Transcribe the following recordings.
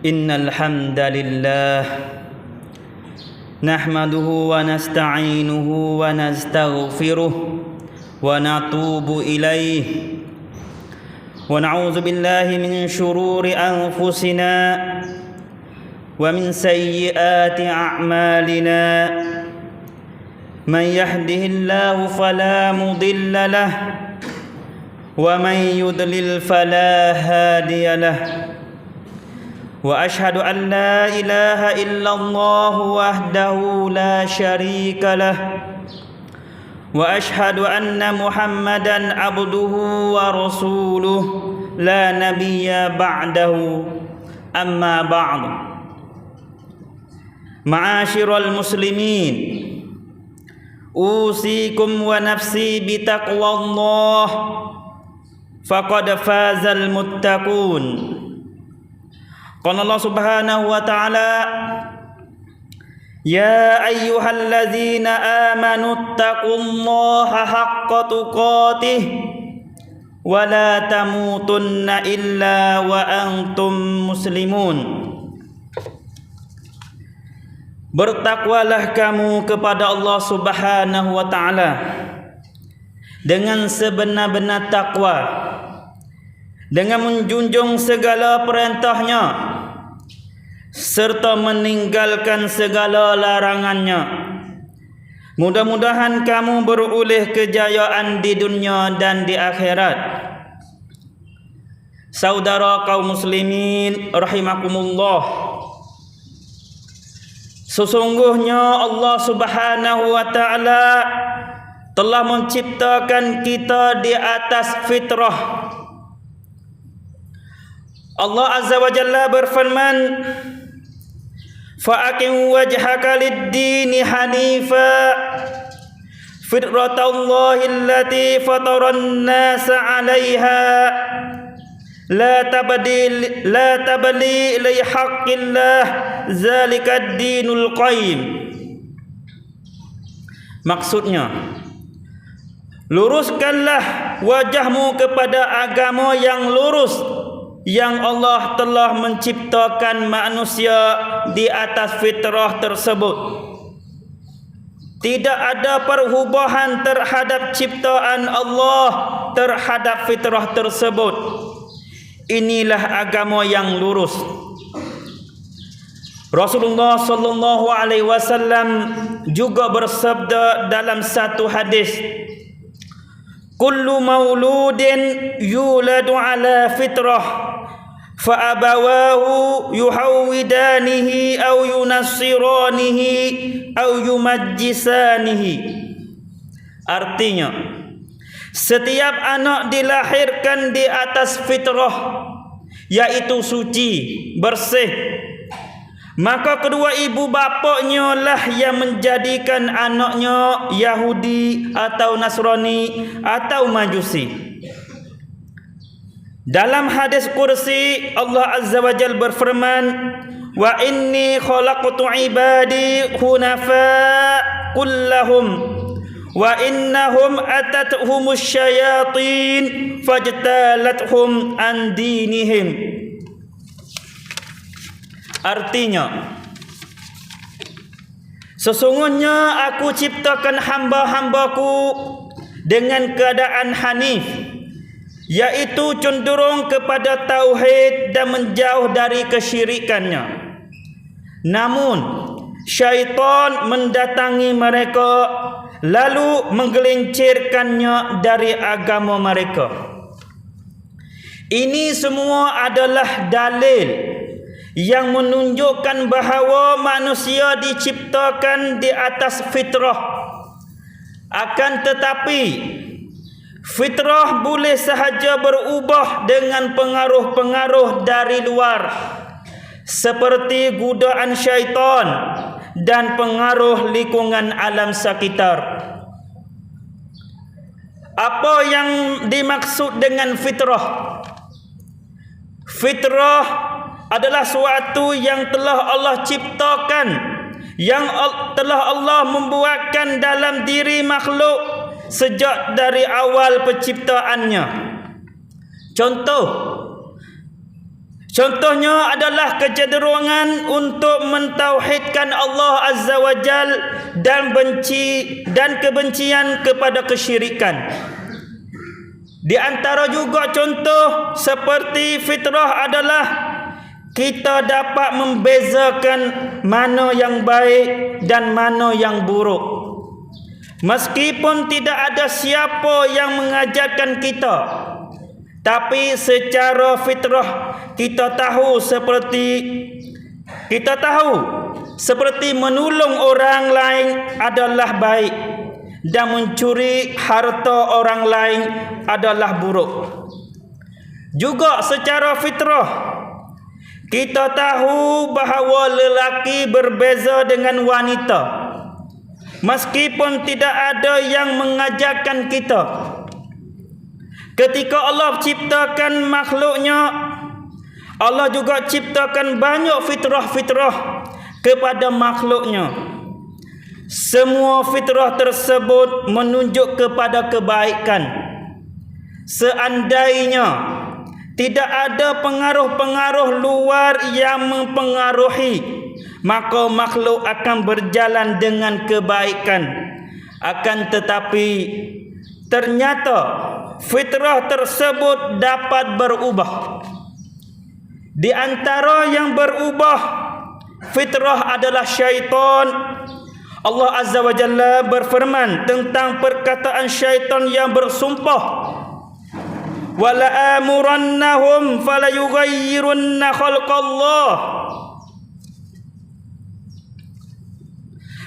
إن الحمد لله نحمده ونستعينه ونستغفره ونتوب إليه ونعوذ بالله من شرور أنفسنا ومن سيئات أعمالنا من يهده الله فلا مضل له ومن يضلل فلا هادي له وأشهد أن لا إله إلا الله وحده لا شريك له وأشهد أن محمدا عبده ورسوله لا نبي بعده أما بعد معاشر المسلمين أوصيكم ونفسي بتقوى الله فقد فاز المتقون. قال الله سبحانه وتعالى يا أيها الذين آمنوا اتقوا الله حق تقاته ولا تموتن إلا وأنتم مسلمون. Bertakwalah kamu kepada Allah Subhanahu wa taala dengan sebenar-benar takwa, dengan menjunjung segala perintahnya serta meninggalkan segala larangannya. Mudah-mudahan kamu beroleh kejayaan di dunia dan di akhirat. Saudara kaum muslimin rahimakumullah, sesungguhnya Allah Subhanahu wa taala telah menciptakan kita di atas fitrah. Allah Azza wa Jalla berfirman, fa'aqim wajhaka lid-dini hanifa fitratallahi allati fataran nasa 'alaiha la tabli li haqqillah zalikad dinul qayyim. Maksudnya, luruskanlah wajahmu kepada agama yang lurus yang Allah telah menciptakan manusia di atas fitrah tersebut. Tidak ada perubahan terhadap ciptaan Allah terhadap fitrah tersebut. Inilah agama yang lurus. Rasulullah sallallahu alaihi wasallam juga bersabda dalam satu hadis, kullu mauludin yuladu ala fitrah fa abawahu yuhawidanihi aw yunassiranihi aw yumajjisanihi. Artinya, setiap anak dilahirkan di atas fitrah, yaitu suci, bersih, maka kedua ibu bapaknya lah yang menjadikan anaknya Yahudi atau Nasrani atau Majusi. Dalam hadis kursi Allah Azza wa Jalla berfirman, wa inni khalaqtu ibadi hunafa kullahum wa innahum atathumus syayatin fajtalathum an dinihim. Artinya, sesungguhnya aku ciptakan hamba-hambaku dengan keadaan hanif, yaitu cenderung kepada tauhid dan menjauh dari kesyirikannya. Namun syaitan mendatangi mereka lalu menggelincirkannya dari agama mereka. Ini semua adalah dalil yang menunjukkan bahawa manusia diciptakan di atas fitrah. Akan tetapi fitrah boleh sahaja berubah dengan pengaruh-pengaruh dari luar, seperti godaan syaitan dan pengaruh lingkungan alam sekitar. Apa yang dimaksud dengan fitrah? Fitrah adalah suatu yang telah Allah ciptakan, yang telah Allah membuatkan dalam diri makhluk sejak dari awal penciptaannya. Contoh, Contohnya adalah kecenderungan untuk mentauhidkan Allah Azza wa Jal dan kebencian kepada kesyirikan. Di antara juga contoh seperti fitrah adalah kita dapat membezakan mana yang baik dan mana yang buruk. Meskipun tidak ada siapa yang mengajarkan kita, tapi secara fitrah kita tahu seperti menolong orang lain adalah baik dan mencuri harta orang lain adalah buruk. Juga secara fitrah kita tahu bahawa lelaki berbeza dengan wanita, meskipun tidak ada yang mengajarkan kita. Ketika Allah ciptakan makhluknya, Allah juga ciptakan banyak fitrah-fitrah kepada makhluknya. Semua fitrah tersebut menunjuk kepada kebaikan. Seandainya tidak ada pengaruh-pengaruh luar yang mempengaruhi, maka makhluk akan berjalan dengan kebaikan. Akan tetapi ternyata fitrah tersebut dapat berubah. Di antara yang berubah fitrah adalah syaitan. Allah Azza wa Jalla berfirman tentang perkataan syaitan yang bersumpah, wala amurannahum fala yughayyirunna khalqallah.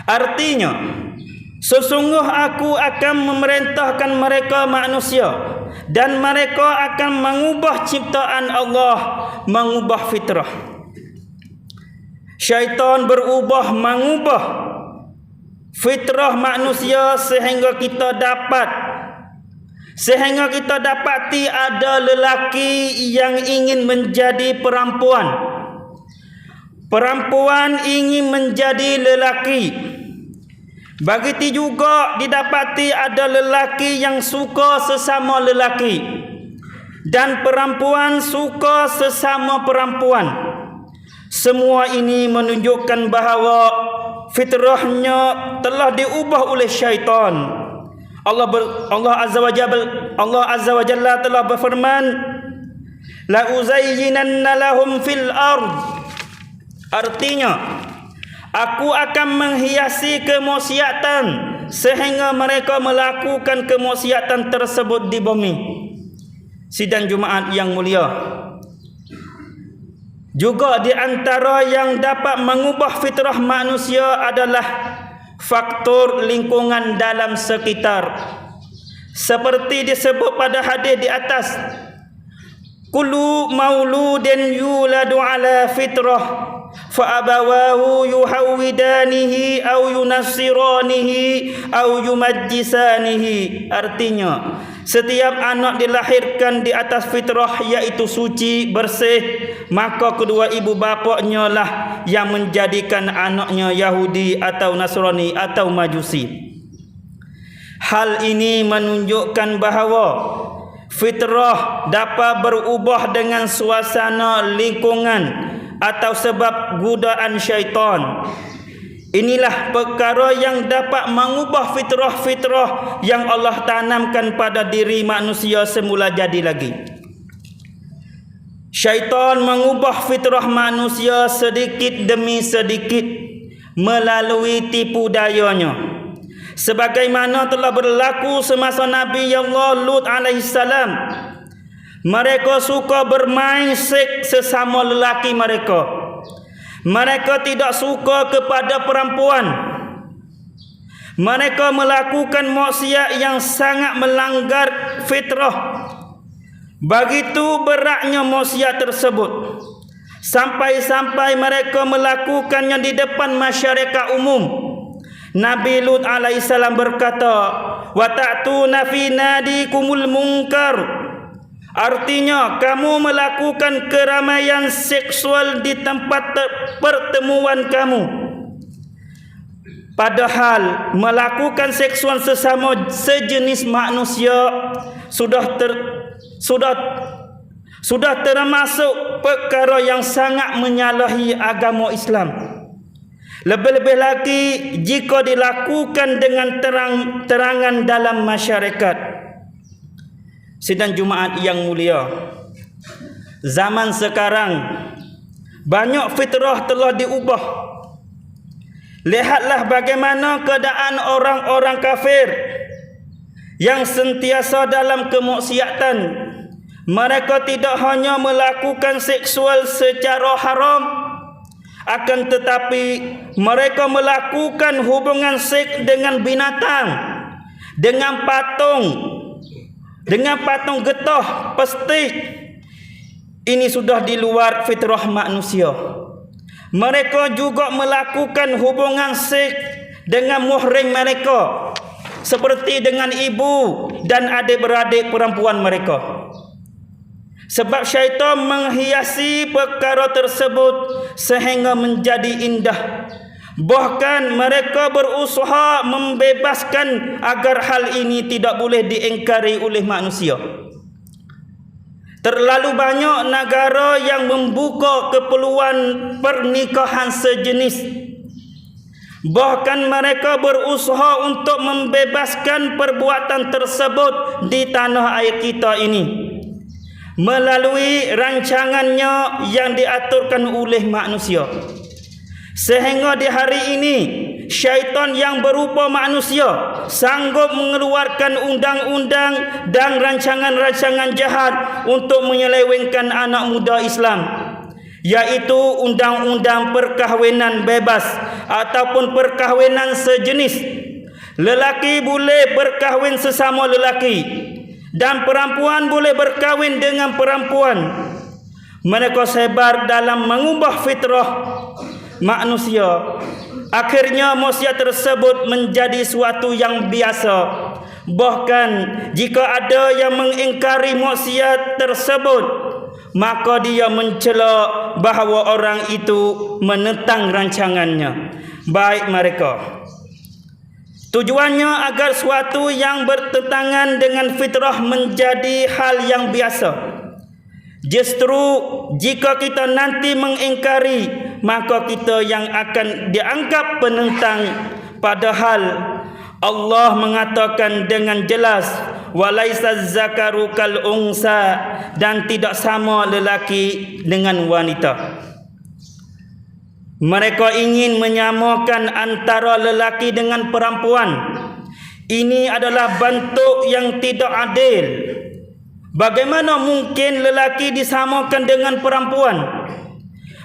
Artinya, sesungguh aku akan memerintahkan mereka manusia dan mereka akan mengubah ciptaan Allah, mengubah fitrah. Syaitan mengubah fitrah manusia sehingga kita dapati ada lelaki yang ingin menjadi perempuan. Perempuan ingin menjadi lelaki. Begitu juga didapati ada lelaki yang suka sesama lelaki dan perempuan suka sesama perempuan. Semua ini menunjukkan bahawa fitrahnya telah diubah oleh syaitan. Allah Azza wa Jalla telah berfirman, la uzayyinanna lahum fil ard. Artinya, aku akan menghiasi kemaksiatan sehingga mereka melakukan kemaksiatan tersebut di bumi. Sidang Jumaat yang mulia, juga di antara yang dapat mengubah fitrah manusia adalah faktor lingkungan dalam sekitar. Seperti disebut pada hadis di atas, kullu mauludin yuladu ala fitrah fa abawahu yuhawidanihi au yunassiranihi au yumajjisanihi. Artinya, setiap anak dilahirkan di atas fitrah, iaitu suci, bersih, maka kedua ibu bapaknya lah yang menjadikan anaknya Yahudi atau Nasrani atau Majusi. Hal ini menunjukkan bahawa fitrah dapat berubah dengan suasana lingkungan atau sebab godaan syaitan. Inilah perkara yang dapat mengubah fitrah-fitrah yang Allah tanamkan pada diri manusia semula jadi lagi. Syaitan mengubah fitrah manusia sedikit demi sedikit melalui tipu dayanya. Sebagaimana telah berlaku semasa Nabi Allah Lut alaihissalam. Mereka suka bermain seks sesama lelaki mereka. Mereka tidak suka kepada perempuan. Mereka melakukan maksiat yang sangat melanggar fitrah. Begitu beratnya maksiat tersebut, sampai-sampai mereka melakukannya di depan masyarakat umum. Nabi Lut alaihissalam berkata, wa ta'tuna fi nadikumul munkar. Artinya, kamu melakukan keramaian seksual di tempat pertemuan kamu. Padahal melakukan seksual sesama sejenis manusia sudah termasuk perkara yang sangat menyalahi agama Islam. Lebih-lebih lagi jika dilakukan dengan terang-terangan dalam masyarakat. Sidang Jumaat yang mulia, zaman sekarang banyak fitrah telah diubah. Lihatlah bagaimana keadaan orang-orang kafir yang sentiasa dalam kemaksiatan. Mereka tidak hanya melakukan seksual secara haram, akan tetapi mereka melakukan hubungan seks dengan binatang, dengan patung getah, pestik. Ini sudah di luar fitrah manusia. Mereka juga melakukan hubungan seks dengan muhrim mereka, seperti dengan ibu dan adik-beradik perempuan mereka. Sebab syaitan menghiasi perkara tersebut sehingga menjadi indah. Bahkan mereka berusaha membebaskan agar hal ini tidak boleh diingkari oleh manusia. Terlalu banyak negara yang membuka keperluan pernikahan sejenis. Bahkan mereka berusaha untuk membebaskan perbuatan tersebut di tanah air kita ini melalui rancangannya yang diaturkan oleh manusia. Sehingga di hari ini syaitan yang berupa manusia sanggup mengeluarkan undang-undang dan rancangan-rancangan jahat untuk menyelewengkan anak muda Islam, yaitu undang-undang perkahwinan bebas ataupun perkahwinan sejenis. Lelaki boleh berkahwin sesama lelaki dan perempuan boleh berkahwin dengan perempuan. Mereka sebar dalam mengubah fitrah manusia. Akhirnya maksiat tersebut menjadi suatu yang biasa. Bahkan jika ada yang mengingkari maksiat tersebut, maka dia mencela bahawa orang itu menentang rancangannya. Baik mereka, tujuannya agar suatu yang bertentangan dengan fitrah menjadi hal yang biasa. Justru jika kita nanti mengingkari, maka kita yang akan dianggap penentang. Padahal Allah mengatakan dengan jelas, walaisa zakaru kal unsa, dan tidak sama lelaki dengan wanita. Mereka ingin menyamakan antara lelaki dengan perempuan. Ini adalah bentuk yang tidak adil. Bagaimana mungkin lelaki disamakan dengan perempuan?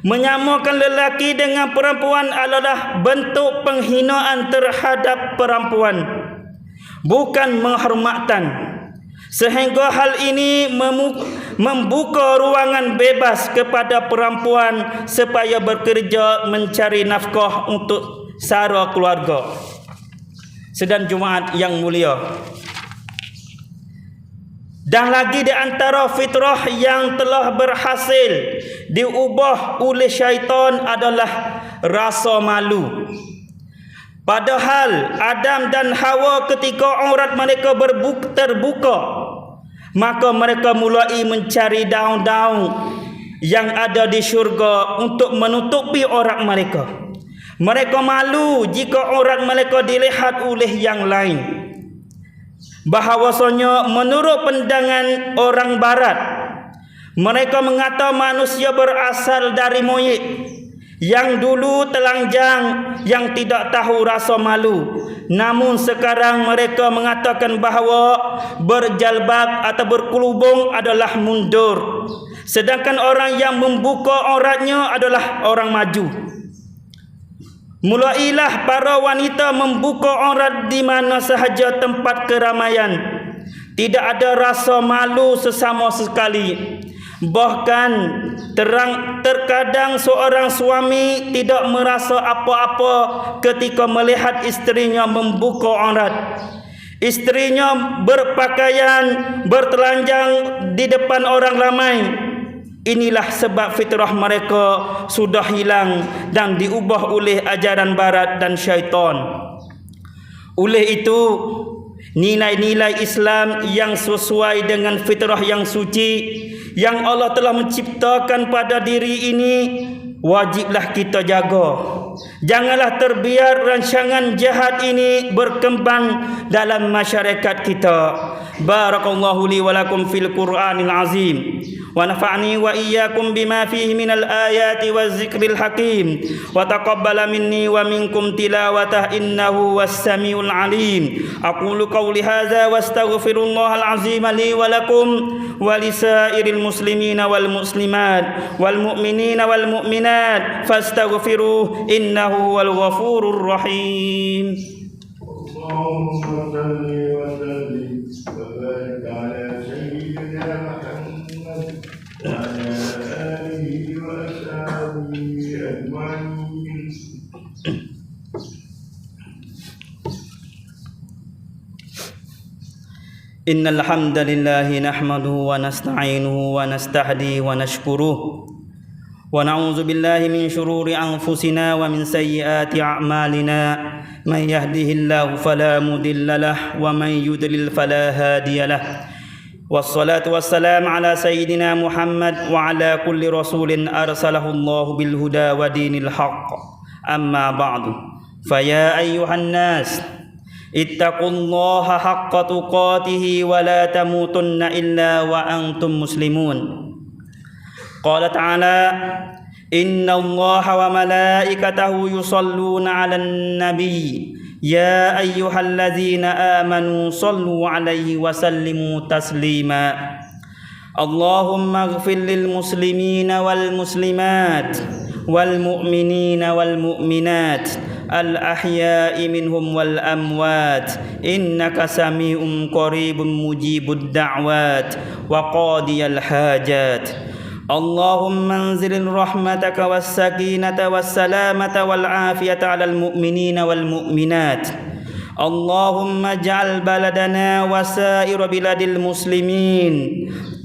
Menyamakan lelaki dengan perempuan adalah bentuk penghinaan terhadap perempuan, bukan penghormatan. Sehingga hal ini membuka ruangan bebas kepada perempuan supaya bekerja mencari nafkah untuk sara keluarga. Sedang Jumaat yang mulia, dan lagi di antara fitrah yang telah berhasil diubah oleh syaitan adalah rasa malu. Padahal Adam dan Hawa ketika aurat mereka terbuka, maka mereka mulai mencari daun-daun yang ada di syurga untuk menutupi aurat mereka. Mereka malu jika aurat mereka dilihat oleh yang lain. Bahawasanya menurut pandangan orang barat, mereka mengata manusia berasal dari moyet yang dulu telanjang, yang tidak tahu rasa malu. Namun sekarang mereka mengatakan bahawa berjalbab atau berkelubung adalah mundur, sedangkan orang yang membuka auratnya adalah orang maju. Mulailah para wanita membuka aurat di mana sahaja tempat keramaian. Tidak ada rasa malu sesama sekali. Bahkan terkadang seorang suami tidak merasa apa-apa ketika melihat isterinya membuka aurat. Isterinya berpakaian bertelanjang di depan orang ramai. Inilah sebab fitrah mereka sudah hilang dan diubah oleh ajaran barat dan syaitan. Oleh itu, nilai-nilai Islam yang sesuai dengan fitrah yang suci, yang Allah telah menciptakan pada diri ini wajiblah kita jaga. Janganlah terbiar rancangan jahat ini berkembang dalam masyarakat kita. Barakallahu li wa lakum fil Qur'anil azim. ونفعني وإياكم بما فيه من الآيات والذكر الحكيم وتقبل مني ومنكم تلاوته إنه هو السميع العليم أقول قولي هذا واستغفر الله العظيم لي ولكم ولسائر المسلمين والمسلمات والمؤمنين والمؤمنات فاستغفروه إنه هو الغفور الرحيم. اللهم صل وسلم وبارك على سيدنا محمد وعلى آله وأصحابه أجمعين. إن الحمد لله نحمده ونستعينه ونستهديه ونشكره ونعوذ بالله من شرور أنفسنا ومن سيئات أعمالنا من يهده الله فلا مضل له ومن يضلل فلا هادي له والصلاة والسلام على سيدنا محمد وعلى كل رسول أرسله الله بالهدى ودين الحق أما بعد فيا أيها الناس اتقوا الله حق تقاته ولا تموتن إلا وأنتم مسلمون. قال تعالى إن الله وملائكته يصلون على النبي يا أيها الذين آمنوا صلوا عليه وسلموا تسليما. اللهم اغفر للمسلمين والمسلمات والمؤمنين والمؤمنات الأحياء منهم والأموات إنك سميع قريب مجيب الدعوات وقاضي الحاجات. اللهم انزل رحمتك والسكينة والسلامة والعافية على المؤمنين والمؤمنات. اللهم اجعل بلدنا وسائر بلاد المسلمين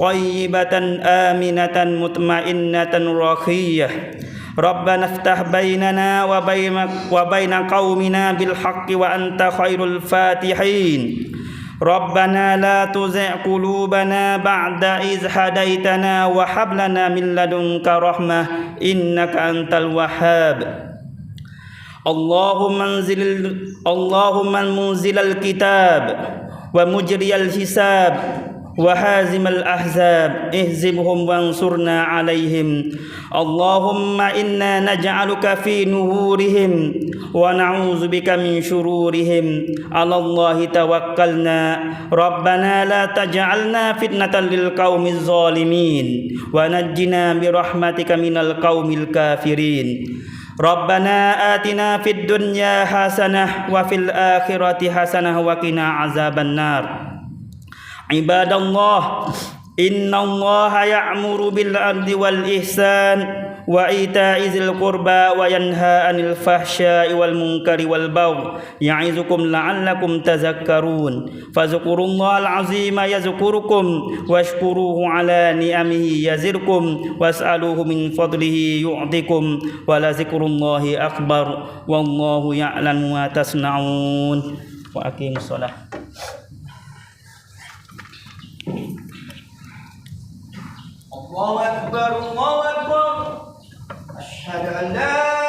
طيبة آمنة مطمئنة رخية. ربنا افتح بيننا وبين قومنا بالحق وأنت خير الفاتحين. ربنا لا تزغ قلوبنا بعد إذ هديتنا وهب لنا من لدنك رحمة إنك أنت الوهاب. اللهم منزل الكتاب ومجري الحساب وهازم الأحزاب اهزمهم وانصرنا عليهم. اللهم إنا نجعلك في نهورهم ونعوذ بك من شرورهم. على الله توكلنا ربنا لا تجعلنا فتنة للقوم الظالمين ونجنا برحمتك من القوم الكافرين. ربنا آتنا في الدنيا حسنة وفي الآخرة حسنة وقنا عذاب النار. عباد الله إن الله يأمر بالعدل والإحسان وإيتاء ذي القربى وينهى عن الفحشاء والمنكر والبغي يعظكم لعلكم تذكرون. فاذكروا الله العظيم يذكركم واشكروه على نعمه يزدكم واسألوه من فضله يعطكم ولذكر الله أكبر والله يعلم ما تصنعون. وأقيموا الصلاة. الله أكبر الله أكبر أشهد أن لا